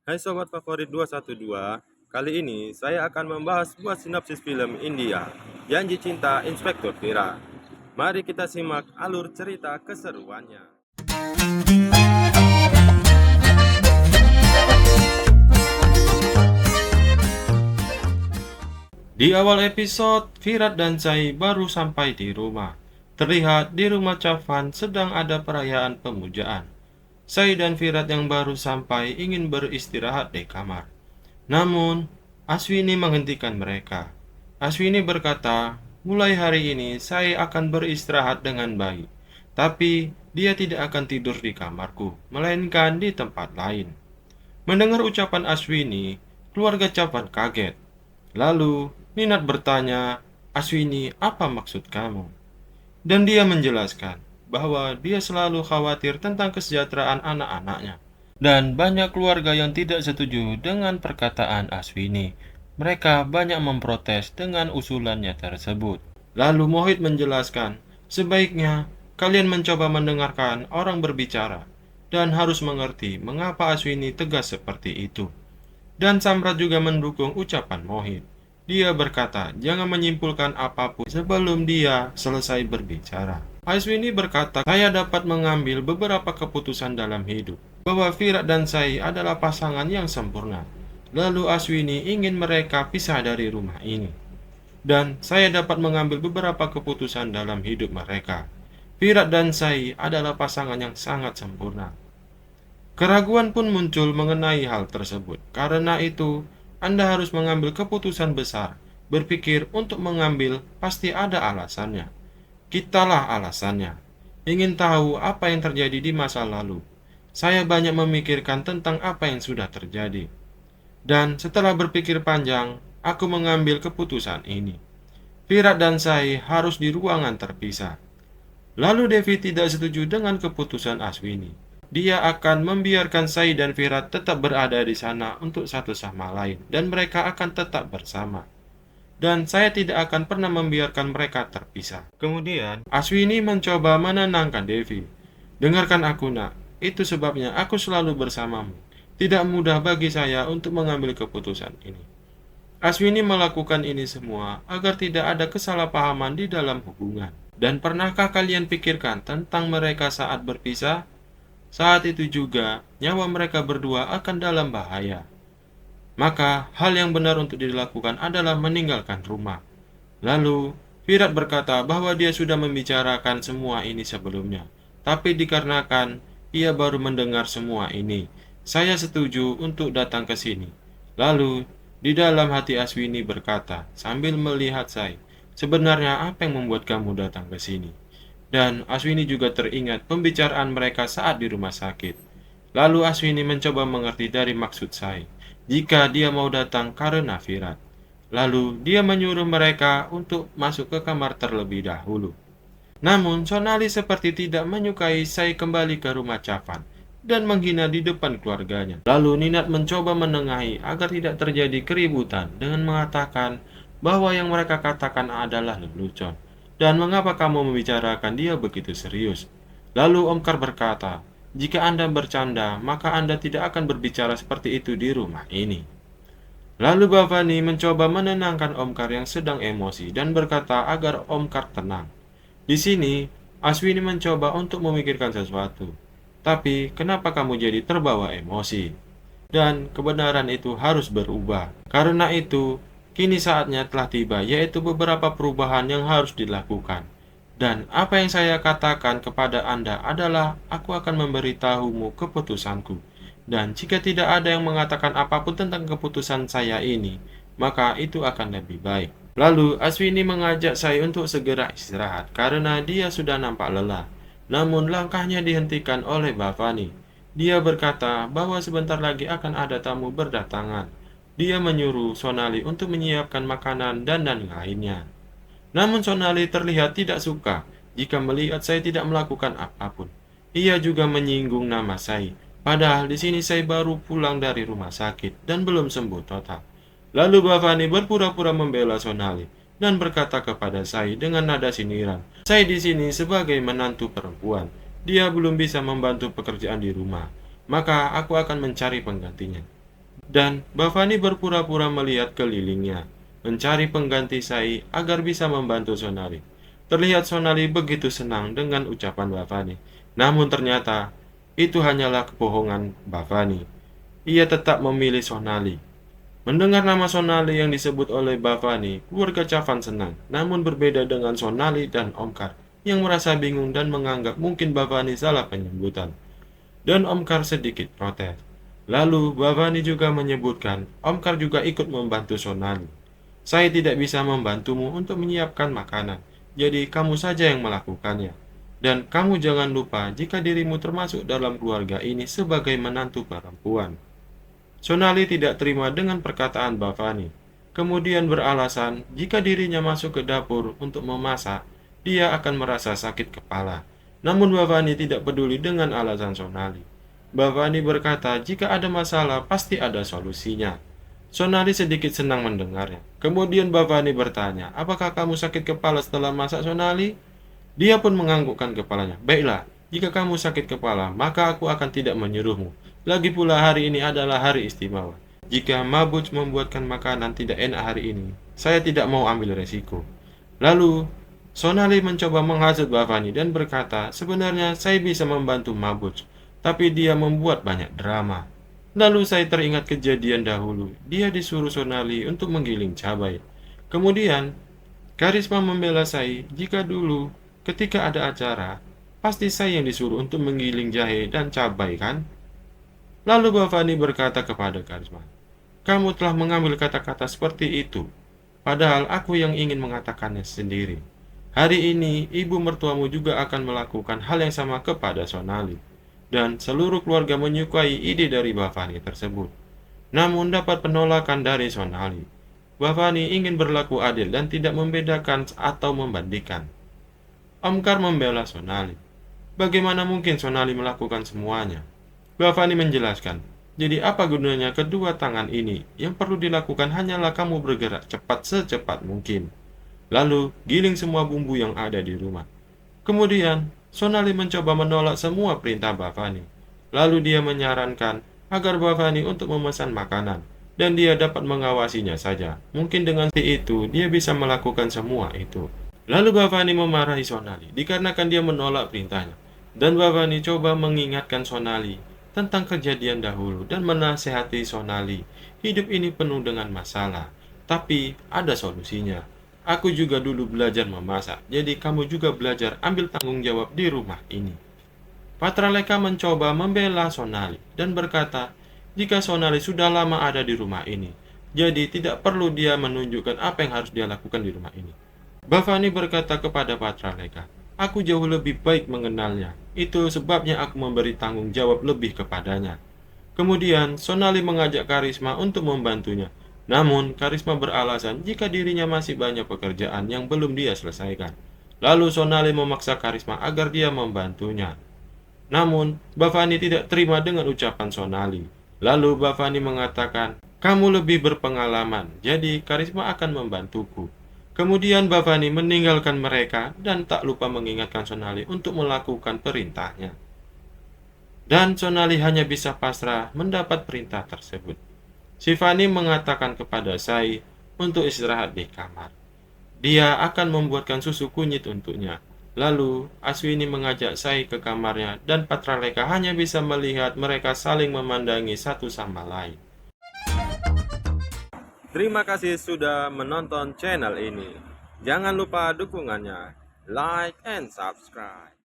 Hai sobat favorit 212, kali ini saya akan membahas sebuah sinopsis film India, Janji Cinta Inspektur Vira. Mari kita simak alur cerita keseruannya. Di awal episode, Virat dan Sai baru sampai di rumah. Terlihat di rumah Chavan sedang ada perayaan pemujaan. Sai dan Virat yang baru sampai ingin beristirahat di kamar. Namun, Aswini menghentikan mereka. Aswini berkata, mulai hari ini saya akan beristirahat dengan baik. Tapi, dia tidak akan tidur di kamarku, melainkan di tempat lain. Mendengar ucapan Aswini, keluarga Chavan kaget. Lalu, Ninat bertanya, Aswini, apa maksud kamu? Dan dia menjelaskan bahwa dia selalu khawatir tentang kesejahteraan anak-anaknya. Dan banyak keluarga yang tidak setuju dengan perkataan Aswini. Mereka banyak memprotes dengan usulannya tersebut. Lalu Mohit menjelaskan, sebaiknya kalian mencoba mendengarkan orang berbicara dan harus mengerti mengapa Aswini tegas seperti itu. Dan Samrat juga mendukung ucapan Mohit. Dia berkata, jangan menyimpulkan apapun sebelum dia selesai berbicara. Aswini berkata, saya dapat mengambil beberapa keputusan dalam hidup, bahwa Virat dan Sai adalah pasangan yang sempurna. Lalu Aswini ingin mereka pisah dari rumah ini. Dan saya dapat mengambil beberapa keputusan dalam hidup mereka. Virat dan Sai adalah pasangan yang sangat sempurna. Keraguan pun muncul mengenai hal tersebut. Karena itu, Anda harus mengambil keputusan besar. Berpikir untuk mengambil pasti ada alasannya. Kitalah alasannya. Ingin tahu apa yang terjadi di masa lalu. Saya banyak memikirkan tentang apa yang sudah terjadi. Dan setelah berpikir panjang, aku mengambil keputusan ini. Virat dan Sai harus di ruangan terpisah. Lalu Devi tidak setuju dengan keputusan Aswini. Dia akan membiarkan Sai dan Virat tetap berada di sana untuk satu sama lain, dan mereka akan tetap bersama. Dan saya tidak akan pernah membiarkan mereka terpisah. Kemudian, Aswini mencoba menenangkan Devi. Dengarkan aku, nak. Itu sebabnya aku selalu bersamamu. Tidak mudah bagi saya untuk mengambil keputusan ini. Aswini melakukan ini semua agar tidak ada kesalahpahaman di dalam hubungan. Dan pernahkah kalian pikirkan tentang mereka saat berpisah? Saat itu juga, nyawa mereka berdua akan dalam bahaya. Maka, hal yang benar untuk dilakukan adalah meninggalkan rumah. Lalu, Virat berkata bahwa dia sudah membicarakan semua ini sebelumnya. Tapi dikarenakan ia baru mendengar semua ini, saya setuju untuk datang ke sini. Lalu, di dalam hati Aswini berkata, sambil melihat Sai, sebenarnya apa yang membuat kamu datang ke sini? Dan Aswini juga teringat pembicaraan mereka saat di rumah sakit. Lalu Aswini mencoba mengerti dari maksud Sai, jika dia mau datang karena Virat. Lalu dia menyuruh mereka untuk masuk ke kamar terlebih dahulu. Namun Sonali seperti tidak menyukai Sai kembali ke rumah Chavan dan menghina di depan keluarganya. Lalu Ninat mencoba menengahi agar tidak terjadi keributan dengan mengatakan bahwa yang mereka katakan adalah lelucon. Dan mengapa kamu membicarakan dia begitu serius? Lalu Omkar berkata, jika Anda bercanda, maka Anda tidak akan berbicara seperti itu di rumah ini. Lalu Bhavani mencoba menenangkan Omkar yang sedang emosi dan berkata agar Omkar tenang. Di sini, Aswini mencoba untuk memikirkan sesuatu. Tapi, kenapa kamu jadi terbawa emosi? Dan kebenaran itu harus berubah. Karena itu, kini saatnya telah tiba, yaitu beberapa perubahan yang harus dilakukan. Dan apa yang saya katakan kepada Anda adalah, aku akan memberitahumu keputusanku. Dan jika tidak ada yang mengatakan apapun tentang keputusan saya ini, maka itu akan lebih baik. Lalu Aswini mengajak saya untuk segera istirahat karena dia sudah nampak lelah. Namun langkahnya dihentikan oleh Bhavani. Dia berkata bahwa sebentar lagi akan ada tamu berdatangan. Dia menyuruh Sonali untuk menyiapkan makanan dan lainnya. Namun Sonali terlihat tidak suka jika melihat saya tidak melakukan apapun. Ia juga menyinggung nama saya. Padahal di sini saya baru pulang dari rumah sakit dan belum sembuh total. Lalu Bhavani berpura-pura membela Sonali dan berkata kepada saya dengan nada sindiran, saya di sini sebagai menantu perempuan. Dia belum bisa membantu pekerjaan di rumah. Maka aku akan mencari penggantinya. Dan Bavani berpura-pura melihat kelilingnya, mencari pengganti Sai agar bisa membantu Sonali. Terlihat Sonali begitu senang dengan ucapan Bavani. Namun ternyata itu hanyalah kebohongan Bavani. Ia tetap memilih Sonali. Mendengar nama Sonali yang disebut oleh Bavani, keluarga Cavan senang. Namun berbeda dengan Sonali dan Omkar, yang merasa bingung dan menganggap mungkin Bavani salah penyebutan. Dan Omkar sedikit protes. Lalu Bavani juga menyebutkan, Omkar juga ikut membantu Sonali. Saya tidak bisa membantumu untuk menyiapkan makanan, jadi kamu saja yang melakukannya. Dan kamu jangan lupa jika dirimu termasuk dalam keluarga ini sebagai menantu perempuan. Sonali tidak terima dengan perkataan Bavani. Kemudian beralasan jika dirinya masuk ke dapur untuk memasak, dia akan merasa sakit kepala. Namun Bavani tidak peduli dengan alasan Sonali. Bavani berkata jika ada masalah pasti ada solusinya. Sonali sedikit senang mendengarnya. Kemudian Bavani bertanya, apakah kamu sakit kepala setelah masak Sonali? Dia pun menganggukkan kepalanya. Baiklah, jika kamu sakit kepala, maka aku akan tidak menyuruhmu. Lagi pula hari ini adalah hari istimewa. Jika Mabuj membuatkan makanan tidak enak hari ini, saya tidak mau ambil resiko. Lalu, Sonali mencoba menghasut Bavani dan berkata, sebenarnya saya bisa membantu Mabuj, tapi dia membuat banyak drama. Lalu saya teringat kejadian dahulu, dia disuruh Sonali untuk menggiling cabai. Kemudian, Karisma membela saya jika dulu ketika ada acara, pasti saya yang disuruh untuk menggiling jahe dan cabai kan? Lalu Bavani berkata kepada Karisma, kamu telah mengambil kata-kata seperti itu, padahal aku yang ingin mengatakannya sendiri. Hari ini, ibu mertuamu juga akan melakukan hal yang sama kepada Sonali. Dan seluruh keluarga menyukai ide dari Bavani tersebut. Namun dapat penolakan dari Sonali. Bavani ingin berlaku adil dan tidak membedakan atau membandingkan. Omkar membela Sonali. Bagaimana mungkin Sonali melakukan semuanya? Bavani menjelaskan, jadi apa gunanya kedua tangan ini? Yang perlu dilakukan hanyalah kamu bergerak cepat secepat mungkin. Lalu, giling semua bumbu yang ada di rumah. Kemudian, Sonali mencoba menolak semua perintah Bavani. Lalu dia menyarankan agar Bavani untuk memesan makanan, dan dia dapat mengawasinya saja. Mungkin dengan itu, dia bisa melakukan semua itu. Lalu Bavani memarahi Sonali, dikarenakan dia menolak perintahnya. Dan Bavani coba mengingatkan Sonali tentang kejadian dahulu dan menasehati Sonali. Hidup ini penuh dengan masalah, tapi ada solusinya. Aku juga dulu belajar memasak, jadi kamu juga belajar ambil tanggung jawab di rumah ini. Patraleka mencoba membela Sonali dan berkata, jika Sonali sudah lama ada di rumah ini, jadi tidak perlu dia menunjukkan apa yang harus dia lakukan di rumah ini. Bavani berkata kepada Patraleka, aku jauh lebih baik mengenalnya. Itu sebabnya aku memberi tanggung jawab lebih kepadanya. Kemudian, Sonali mengajak Karisma untuk membantunya. Namun, Karisma beralasan jika dirinya masih banyak pekerjaan yang belum dia selesaikan. Lalu Sonali memaksa Karisma agar dia membantunya. Namun, Bavani tidak terima dengan ucapan Sonali. Lalu Bavani mengatakan, kamu lebih berpengalaman, jadi Karisma akan membantuku. Kemudian Bavani meninggalkan mereka dan tak lupa mengingatkan Sonali untuk melakukan perintahnya. Dan Sonali hanya bisa pasrah mendapat perintah tersebut. Shivani mengatakan kepada Sai untuk istirahat di kamar. Dia akan membuatkan susu kunyit untuknya. Lalu Aswini mengajak Sai ke kamarnya dan Patraleka hanya bisa melihat mereka saling memandangi satu sama lain. Terima kasih sudah menonton channel ini. Jangan lupa dukungannya, like and subscribe.